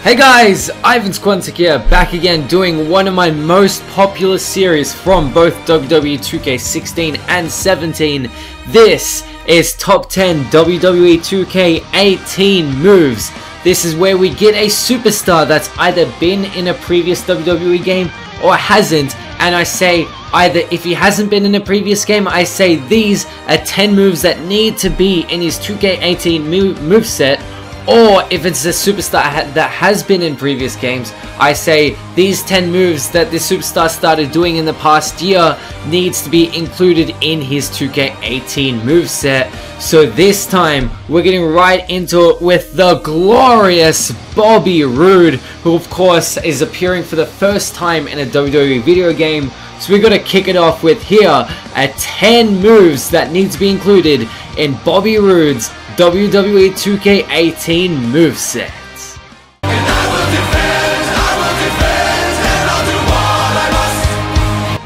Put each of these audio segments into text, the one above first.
Hey guys, Ivan Squantic here, back again doing one of my most popular series from both WWE 2K16 and 17. This is Top 10 WWE 2K18 moves. This is where we get a superstar that's either been in a previous WWE game or hasn't, and I say either if he hasn't been in a previous game, I say these are 10 moves that need to be in his 2K18 moveset, or if it's a superstar that has been in previous games, I say these 10 moves that this superstar started doing in the past year needs to be included in his 2K18 moveset. So this time, we're getting right into it with the glorious Bobby Roode, who of course is appearing for the first time in a WWE video game. So we're going to kick it off with here at 10 moves that need to be included in Bobby Roode's WWE 2K18 moveset.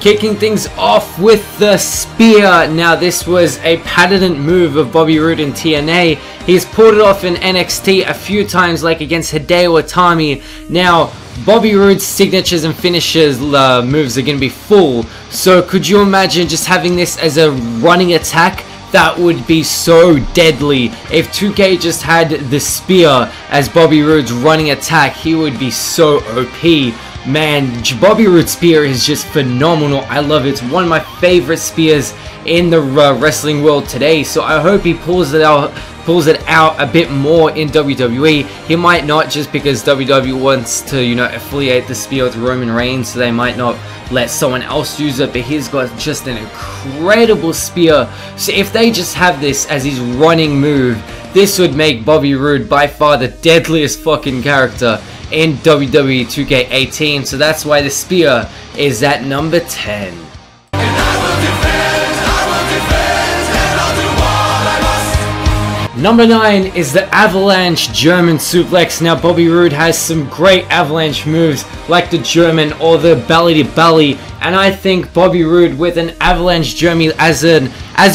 Kicking things off with the spear. Now this was a patented move of Bobby Roode in TNA. He's pulled it off in NXT a few times, like against Hideo Itami. Now Bobby Roode's signatures and finishes moves are going to be full. So could you imagine just having this as a running attack? That would be so deadly. If 2K just had the spear as Bobby Roode's running attack, he would be so OP. Man, Bobby Roode's spear is just phenomenal. I love it. It's one of my favorite spears in the wrestling world today. So I hope he pulls it out a bit more in WWE. He might not, just because WWE wants to, you know, affiliate the spear with Roman Reigns, so they might not let someone else use it, but he's got just an incredible spear. So if they just have this as his running move, this would make Bobby Roode by far the deadliest fucking character in WWE 2K18. So that's why the spear is at number 10. Number 9 is the Avalanche German Suplex. Now Bobby Roode has some great Avalanche moves like the German or the belly to belly, and I think Bobby Roode with an Avalanche German as a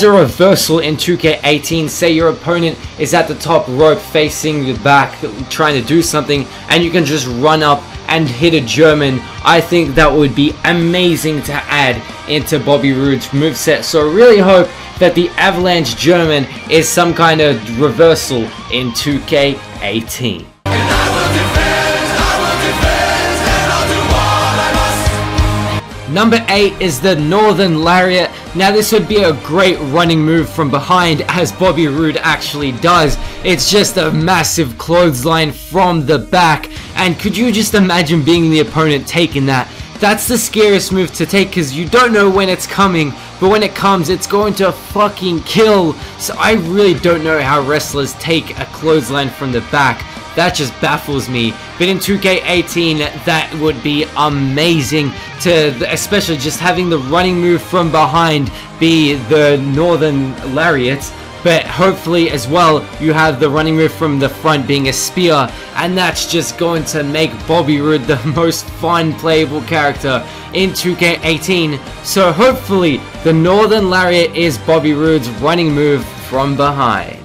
reversal in 2K18, say your opponent is at the top rope facing the back trying to do something and you can just run up and hit a German, I think that would be amazing to add into Bobby Roode's moveset. So I really hope that the Avalanche German is some kind of reversal in 2K18. Number 8 is the Northern Lariat. Now this would be a great running move from behind, as Bobby Roode actually does. It's just a massive clothesline from the back, and could you just imagine being the opponent taking that? That's the scariest move to take, because you don't know when it's coming, but when it comes, it's going to fucking kill. So I really don't know how wrestlers take a clothesline from the back. That just baffles me. But in 2K18, that would be amazing, especially just having the running move from behind be the Northern Lariat. But hopefully as well, you have the running move from the front being a spear, and that's just going to make Bobby Roode the most fun playable character in 2K18. So hopefully the Northern Lariat is Bobby Roode's running move from behind.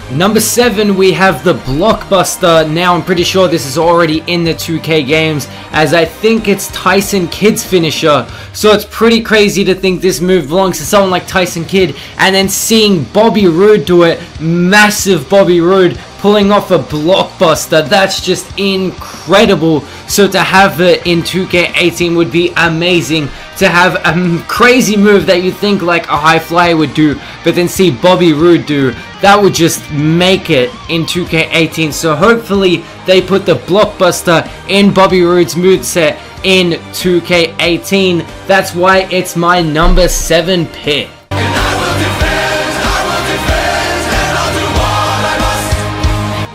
Number 7, we have the Blockbuster. Now I'm pretty sure this is already in the 2K games, as I think it's Tyson Kidd's finisher. So it's pretty crazy to think this move belongs to someone like Tyson Kidd, and then seeing Bobby Roode do it, massive Bobby Roode pulling off a Blockbuster, that's just incredible. So to have it in 2K18 would be amazing. To have a crazy move that you think like a high flyer would do, but then see Bobby Roode do, that would just make it in 2K18. So hopefully they put the Blockbuster in Bobby Roode's moveset in 2K18. That's why it's my number 7 pick.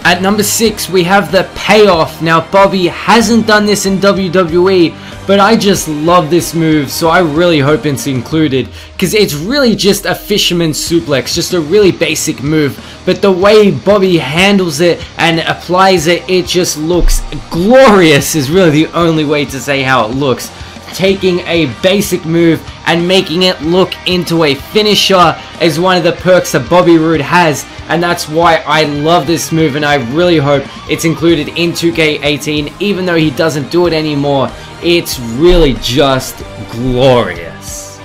At number 6, we have the Payoff. Now Bobby hasn't done this in WWE, but I just love this move, so I really hope it's included, because it's really just a fisherman suplex, just a really basic move, but the way Bobby handles it and applies it, it just looks glorious, is really the only way to say how it looks. taking a basic move and making it look into a finisher is one of the perks that Bobby Roode has, and that's why I love this move, and I really hope it's included in 2K18. Even though he doesn't do it anymore, it's really just glorious.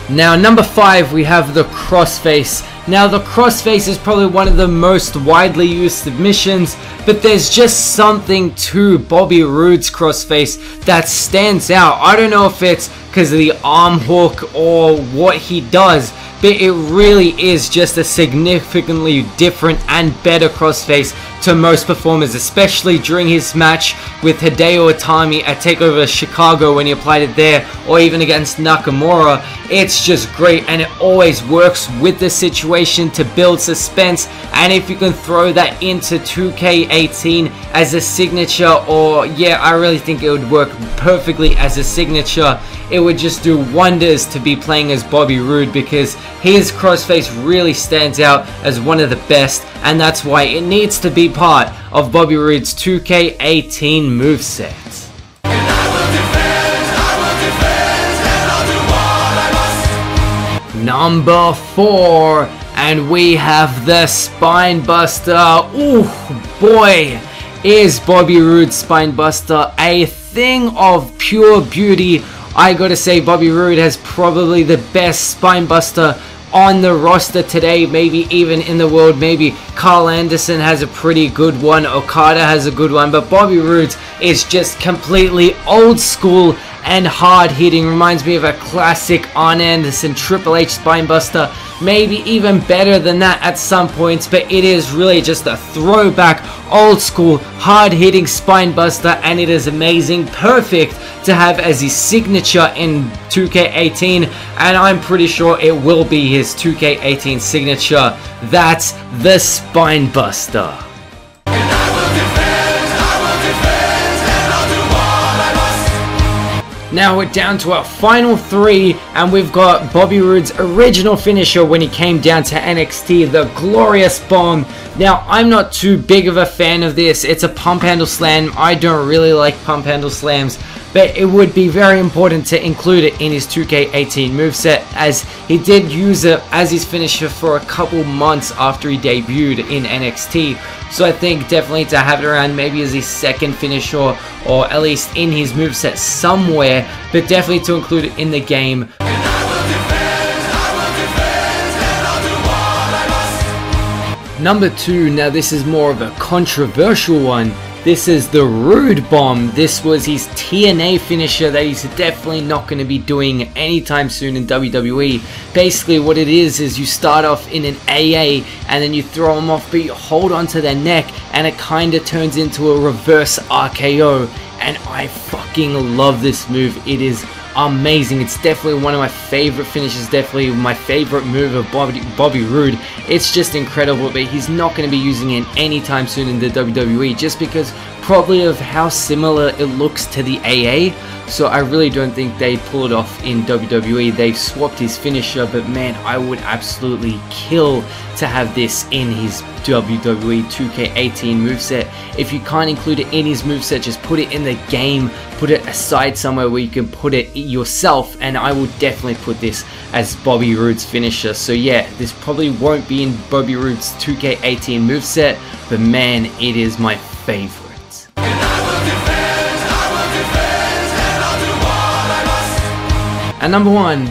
Now, number 5, we have the crossface. Now, the crossface is probably one of the most widely used submissions, but there's just something to Bobby Roode's crossface that stands out. I don't know if it's because of the arm hook or what he does, but it really is just a significantly different and better crossface to most performers, especially during his match with Hideo Itami at TakeOver Chicago when he applied it there, or even against Nakamura. It's just great, and it always works with the situation to build suspense. And if you can throw that into 2K18 as a signature, or yeah, I really think it would work perfectly as a signature. It would just do wonders to be playing as Bobby Roode, because his crossface really stands out as one of the best, and that's why it needs to be part of Bobby Roode's 2K18 moveset. Number 4, and we have the Spinebuster. Ooh boy, is Bobby Roode's Spinebuster a thing of pure beauty. I gotta say, Bobby Roode has probably the best Spinebuster on the roster today, maybe even in the world. Maybe Carl Anderson has a pretty good one, Okada has a good one, but Bobby Roode's is just completely old school and hard hitting. Reminds me of a classic Arn Anderson Triple H Spinebuster, maybe even better than that at some points, but it is really just a throwback, old school, hard hitting Spinebuster, and it is amazing, perfect to have as his signature in 2K18, and I'm pretty sure it will be his 2K18 signature. That's the Spinebuster. Now we're down to our final 3, and we've got Bobby Roode's original finisher when he came down to NXT, the Glorious Bomb. Now, I'm not too big of a fan of this. It's a pump handle slam. I don't really like pump handle slams, but it would be very important to include it in his 2K18 moveset, as he did use it as his finisher for a couple months after he debuted in NXT. So I think definitely to have it around maybe as his second finisher, or at least in his moveset somewhere, but definitely to include it in the game. Number 2, now this is more of a controversial one. This is the Roode Bomb. This was his TNA finisher that he's definitely not going to be doing anytime soon in WWE. Basically what it is you start off in an AA and then you throw them off, but you hold onto their neck and it kind of turns into a reverse RKO. And I fucking love this move. It is amazing. It's definitely one of my favorite finishes, definitely my favorite move of Bobby Roode. It's just incredible, but he's not going to be using it anytime soon in the WWE, just because probably of how similar it looks to the AA. So I really don't think they'd pull it off in WWE. They've swapped his finisher, but man, I would absolutely kill to have this in his WWE 2K18 moveset. If you can't include it in his moveset, just put it in the game, put it aside somewhere where you can put it yourself, and I will definitely put this as Bobby Roode's finisher. So yeah, this probably won't be in Bobby Roode's 2K18 moveset, but man, it is my favorite. And number 1,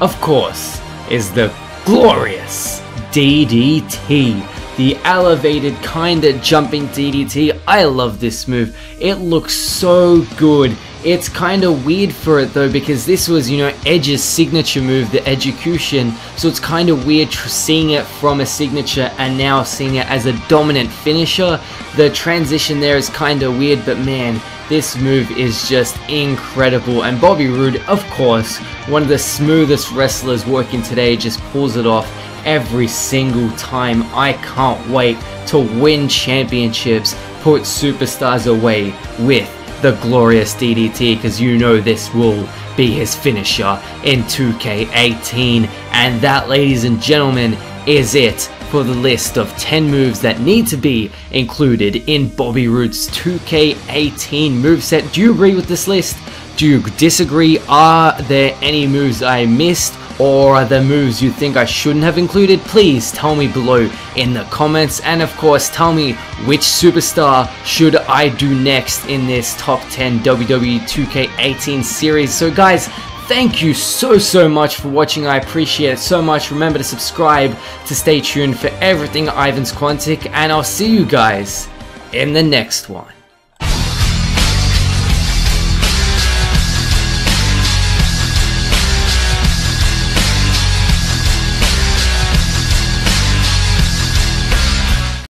of course, is the glorious DDT. The elevated kinda jumping DDT. I love this move. It looks so good. It's kinda weird for it though, because this was, you know, Edge's signature move, the Edgecution. So it's kinda weird seeing it from a signature and now seeing it as a dominant finisher. The transition there is kinda weird, but man, this move is just incredible. And Bobby Roode, of course, one of the smoothest wrestlers working today, just pulls it off every single time. I can't wait to win championships, put superstars away with the glorious DDT, because you know this will be his finisher in 2K18. And that, ladies and gentlemen, is it for the list of 10 moves that need to be included in Bobby Roode's 2K18 moveset. Do you agree with this list? Do you disagree? Are there any moves I missed, or are there moves you think I shouldn't have included? Please tell me below in the comments, and of course tell me which superstar should I do next in this top 10 WWE 2K18 series. So guys, thank you so much for watching. I appreciate it so much. Remember to subscribe to stay tuned for everything Ivan Squantic, and I'll see you guys in the next one.